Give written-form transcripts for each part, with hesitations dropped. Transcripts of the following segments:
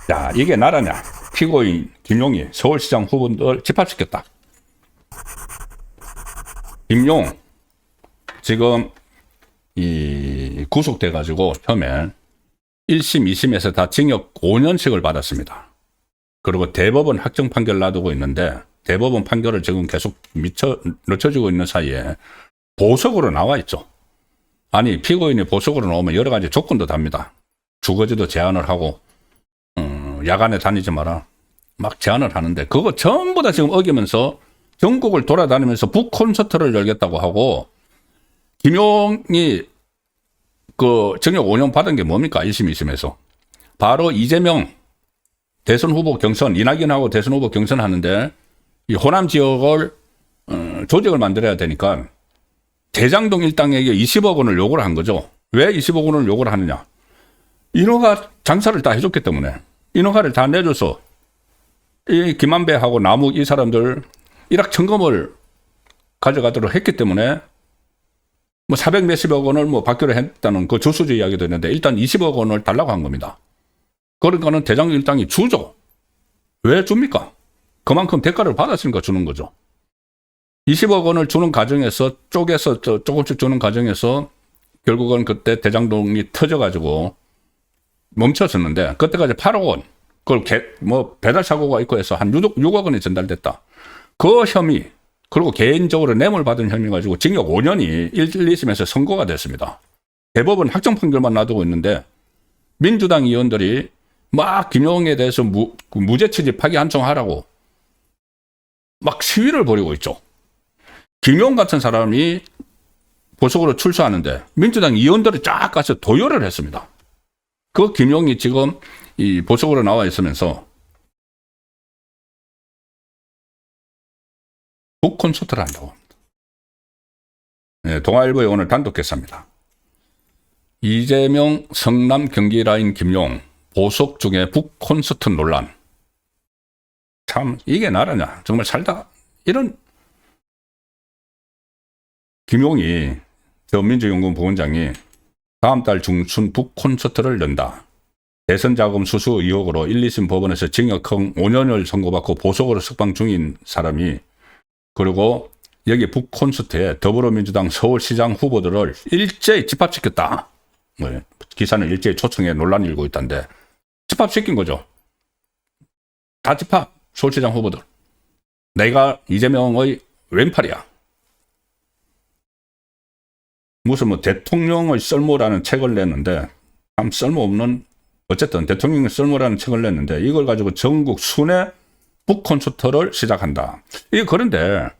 자, 이게 나라냐? 피고인 김용이 서울시장 후보들 집합시켰다. 김용 지금 구속돼 가지고 처음에 1심, 2심에서 다 징역 5년씩을 받았습니다. 그리고 대법원 확정 판결 놔두고 있는데 대법원 판결을 지금 계속 늦춰지고 있는 사이에 보석으로 나와 있죠. 아니, 피고인이 보석으로 나오면 여러 가지 조건도 답니다. 주거지도 제한을 하고 야간에 다니지 마라 막 제한을 하는데 그거 전부 다 지금 어기면서 전국을 돌아다니면서 북콘서트를 열겠다고 하고, 김용이 그 징역 5년 받은 게 뭡니까? 1심, 2심에서. 바로 이재명 대선 후보 경선, 이낙연하고 대선 후보 경선 하는데 이 호남 지역을 조직을 만들어야 되니까 대장동 일당에게 20억 원을 요구를 한 거죠. 왜 20억 원을 요구를 하느냐? 인허가 장사를 다 해줬기 때문에. 인허가를 다 내줘서 이 김한배하고 남욱 이 사람들 일확천금을 가져가도록 했기 때문에 뭐 400 몇십억 원을 뭐 받기로 했다는 그 조수주 이야기도 있는데 일단 20억 원을 달라고 한 겁니다. 그러니까는 대장동 일당이 주죠. 왜 줍니까? 그만큼 대가를 받았으니까 주는 거죠. 20억 원을 주는 과정에서 쪼개서 조금씩 주는 과정에서 결국은 그때 대장동이 터져가지고 멈췄었는데 그때까지 8억 원 그걸 뭐 배달 사고가 있고 해서 한 6억 원이 전달됐다. 그 혐의 그리고 개인적으로 뇌물 받은 혐의 가지고 징역 5년이 1, 2심에서 선고가 됐습니다. 대법원 확정 판결만 놔두고 있는데 민주당 의원들이 막 김용에 대해서 무죄 취지 파기환송하라고 막 시위를 벌이고 있죠. 김용 같은 사람이 보석으로 출소하는데 민주당 의원들이 쫙 가서 도열을 했습니다. 그 김용이 지금 이 보석으로 나와 있으면서 북콘서트를 한다고 합니다. 네, 동아일보에 오늘 단독 기사입니다. 이재명 성남 경기 라인 김용 보석 중에 북콘서트 논란. 참 이게 나라냐? 정말 살다 이런. 김용이 민주연구원 부원장이 다음 달 중순 북콘서트를 연다. 대선 자금 수수 의혹으로 1, 2심 법원에서 징역형 5년을 선고받고 보석으로 석방 중인 사람이, 그리고 여기 북콘서트에 더불어민주당 서울시장 후보들을 일제히 집합시켰다. 기사는 일제히 초청해 논란이 일고 있다는데 집합시킨 거죠. 다 집합. 서울시장 후보들. 내가 이재명의 왼팔이야. 무슨 뭐 대통령의 썰모라는 책을 냈는데 참 쓸모없는, 어쨌든 대통령의 썰모라는 책을 냈는데 이걸 가지고 전국 순회 북콘서트를 시작한다. 이게 그런데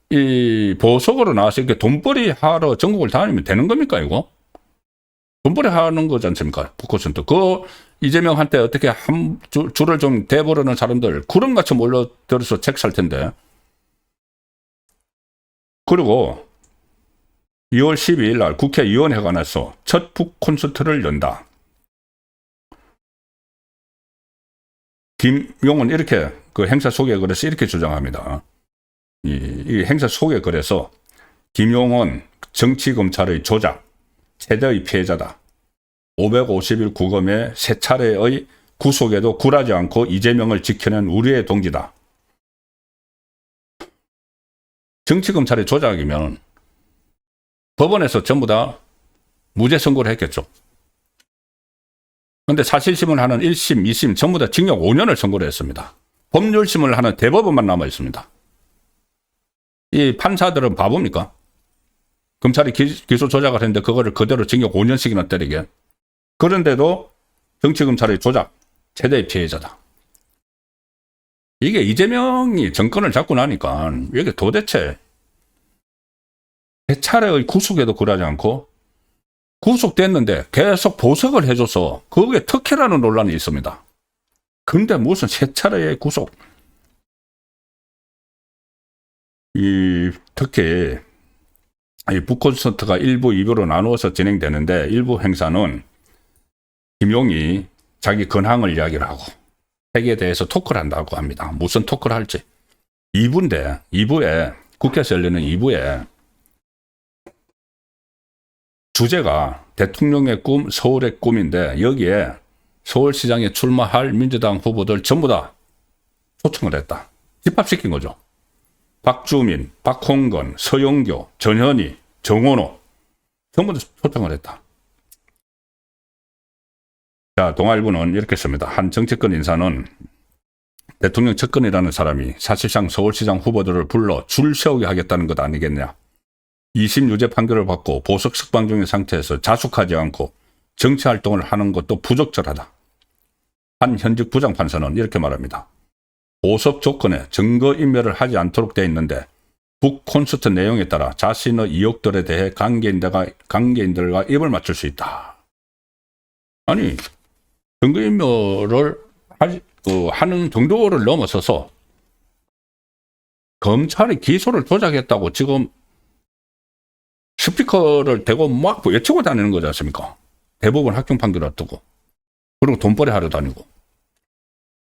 이 보석으로 나와서 이렇게 돈벌이 하러 전국을 다니면 되는 겁니까 이거? 돈벌이 하는 거지 않습니까? 북콘서트. 그 이재명한테 어떻게 줄을 좀 대보려는 사람들 구름같이 몰려들어서 책 살 텐데. 그리고 2월 12일 날 국회의원회관에서 첫 북콘서트를 연다. 김용은 이렇게 그 행사 소개 글에서 이렇게 주장합니다. 이 행사 소개 글에서 김용은 정치검찰의 조작, 최대의 피해자다. 550일 구검의 세 차례의 구속에도 굴하지 않고 이재명을 지켜낸 우리의 동지다. 정치검찰의 조작이면 법원에서 전부 다 무죄 선고를 했겠죠. 그런데 사실심을 하는 1심, 2심 전부 다 징역 5년을 선고를 했습니다. 법률심을 하는 대법원만 남아 있습니다. 이 판사들은 바보입니까? 검찰이 기소 조작을 했는데 그거를 그대로 징역 5년씩이나 때리게. 그런데도 정치검찰의 조작, 최대의 피해자다. 이게 이재명이 정권을 잡고 나니까 이게 도대체 세 차례의 구속에도 굴하지 않고 구속됐는데 계속 보석을 해줘서 그게 특혜라는 논란이 있습니다. 근데 무슨 세 차례의 구속. 특히 이 북콘서트가 1부, 2부로 나누어서 진행되는데 일부 행사는 김용이 자기 근황을 이야기를 하고 핵에 대해서 토크를 한다고 합니다. 무슨 토크를 할지. 2부인데 2부에 국회에서 열리는 2부에 주제가 대통령의 꿈, 서울의 꿈인데 여기에 서울시장에 출마할 민주당 후보들 전부 다 초청을 했다. 집합시킨 거죠. 박주민, 박홍건, 서영교, 전현희, 정원호 전부 다 초청을 했다. 자, 동아일보는 이렇게 씁니다. 한 정치권 인사는 대통령 측근이라는 사람이 사실상 서울시장 후보들을 불러 줄 세우게 하겠다는 것 아니겠냐. 2심 유죄 판결을 받고 보석 석방 중인 상태에서 자숙하지 않고 정치활동을 하는 것도 부적절하다. 한 현직 부장판사는 이렇게 말합니다. 보석 조건에 증거인멸을 하지 않도록 되어 있는데 북콘서트 내용에 따라 자신의 의혹들에 대해 관계인들과 입을 맞출 수 있다. 아니, 증거인멸을 하는 정도를 넘어서서 검찰이 기소를 조작했다고 지금 스피커를 대고 막 외치고 다니는 거지 않습니까? 대법원 확정 판결 앞두고. 그리고 돈벌이 하러 다니고.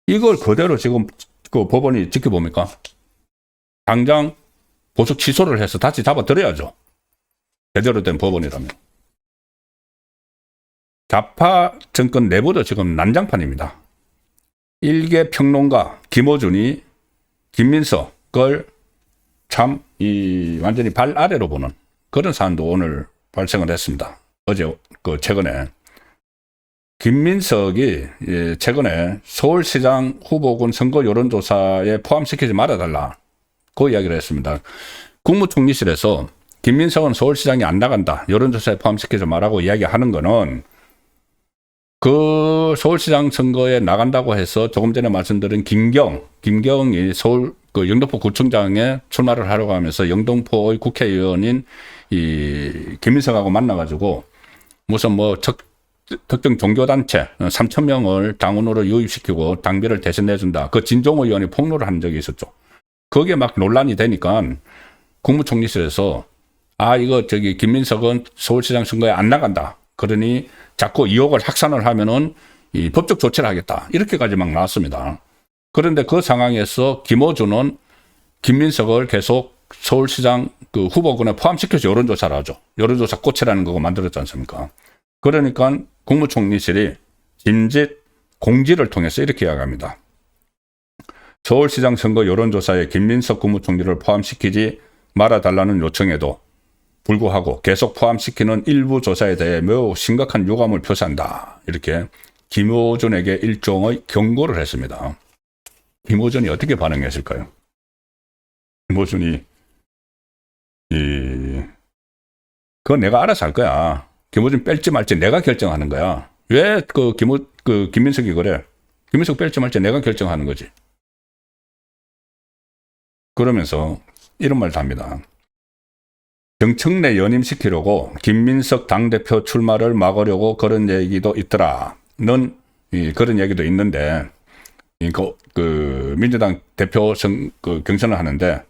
이걸 그대로 지금 그 법원이 지켜봅니까? 당장 보석 취소를 해서 다시 잡아들여야죠. 제대로 된 법원이라면. 좌파 정권 내부도 지금 난장판입니다. 일개 평론가 김어준이 김민석을 참 완전히 발 아래로 보는 그런 사안도 오늘 발생을 했습니다. 어제 최근에 김민석이 최근에 서울시장 후보군 선거 여론조사에 포함시키지 말아달라 그 이야기를 했습니다. 국무총리실에서 김민석은 서울시장이 안 나간다, 여론조사에 포함시키지 말라고 이야기하는 거는 그 서울시장 선거에 나간다고 해서 조금 전에 말씀드린 김경이 서울 영등포 구청장에 출마를 하려고 하면서 영등포의 국회의원인 이 김민석하고 만나가지고 무슨 뭐 특정 종교단체 3,000명을 당원으로 유입시키고 당비를 대신 내준다. 그 진종호 의원이 폭로를 한 적이 있었죠. 거기에 막 논란이 되니까 국무총리실에서 이거 김민석은 서울시장 선거에 안 나간다. 그러니 자꾸 의혹을 확산을 하면은 이 법적 조치를 하겠다. 이렇게까지 막 나왔습니다. 그런데 그 상황에서 김어준은 김민석을 계속 서울시장 후보군에 포함시켜서 여론조사를 하죠. 여론조사 꽃이라는 거고 만들었지 않습니까? 그러니까 국무총리실이 짐짓 공지를 통해서 이렇게 이야기합니다. 서울시장 선거 여론조사에 김민석 국무총리를 포함시키지 말아달라는 요청에도 불구하고 계속 포함시키는 일부 조사에 대해 매우 심각한 유감을 표시한다. 이렇게 김어준에게 일종의 경고를 했습니다. 김어준이 어떻게 반응했을까요? 김어준이 그거 내가 알아서 할 거야. 김어준 뺄지 말지 내가 결정하는 거야. 왜 김민석이 그래? 김민석 뺄지 말지 내가 결정하는 거지. 그러면서 이런 말도 합니다. 정청래 연임시키려고 김민석 당대표 출마를 막으려고 그런 얘기도 있더라. 그런 얘기도 있는데, 민주당 대표 경선을 하는데,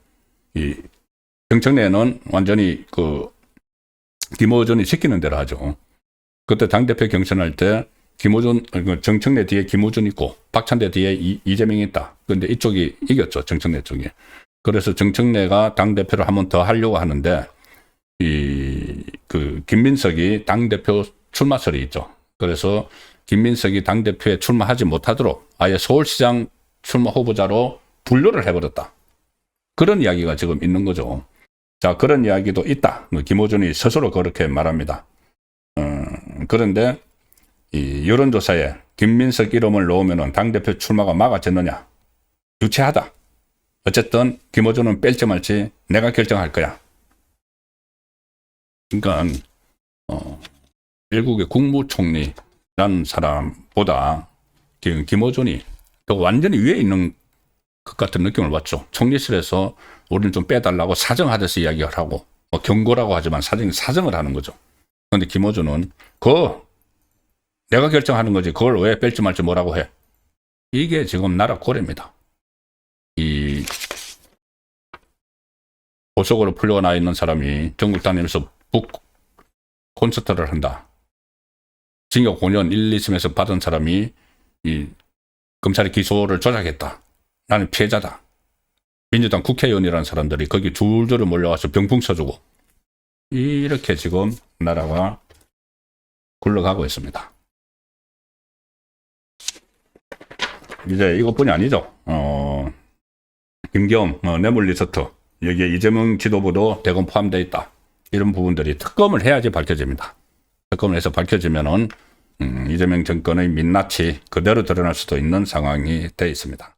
정청래는 완전히 김어준이 시키는 대로 하죠. 그때 당대표 경선할 때 정청래 뒤에 김어준 있고 박찬대 뒤에 이재명이 있다. 그런데 이쪽이 이겼죠. 정청래 쪽이. 그래서 정청래가 당대표를 한 번 더 하려고 하는데 김민석이 당대표 출마설이 있죠. 그래서 김민석이 당대표에 출마하지 못하도록 아예 서울시장 출마 후보자로 분류를 해버렸다. 그런 이야기가 지금 있는 거죠. 자, 그런 이야기도 있다. 김어준이 스스로 그렇게 말합니다. 그런데 이 여론조사에 김민석 이름을 넣으면 당대표 출마가 막아졌느냐? 유치하다. 어쨌든 김어준은 뺄지 말지 내가 결정할 거야. 그러니까 일국의 국무총리라는 사람보다 김어준이 더 완전히 위에 있는 것 같은 느낌을 받죠. 총리실에서 우리는 좀 빼달라고 사정하듯이 이야기를 하고 경고라고 하지만 사정을 하는 거죠. 그런데 김어준은 내가 결정하는 거지 그걸 왜 뺄지 말지 뭐라고 해. 이게 지금 나라 꼴입니다. 이 보석으로 풀려나 있는 사람이 전국 다니면서 북 콘서트를 한다. 징역 5년 1, 2심에서 받은 사람이 검찰이 기소를 조작했다. 나는 피해자다. 민주당 국회의원이라는 사람들이 거기 줄줄이 몰려와서 병풍 써주고 이렇게 지금 나라가 굴러가고 있습니다. 이제 이것뿐이 아니죠. 김경 뇌물 리스트 여기에 이재명 지도부도 대검 포함되어 있다. 이런 부분들이 특검을 해야지 밝혀집니다. 특검을 해서 밝혀지면은 이재명 정권의 민낯이 그대로 드러날 수도 있는 상황이 되어 있습니다.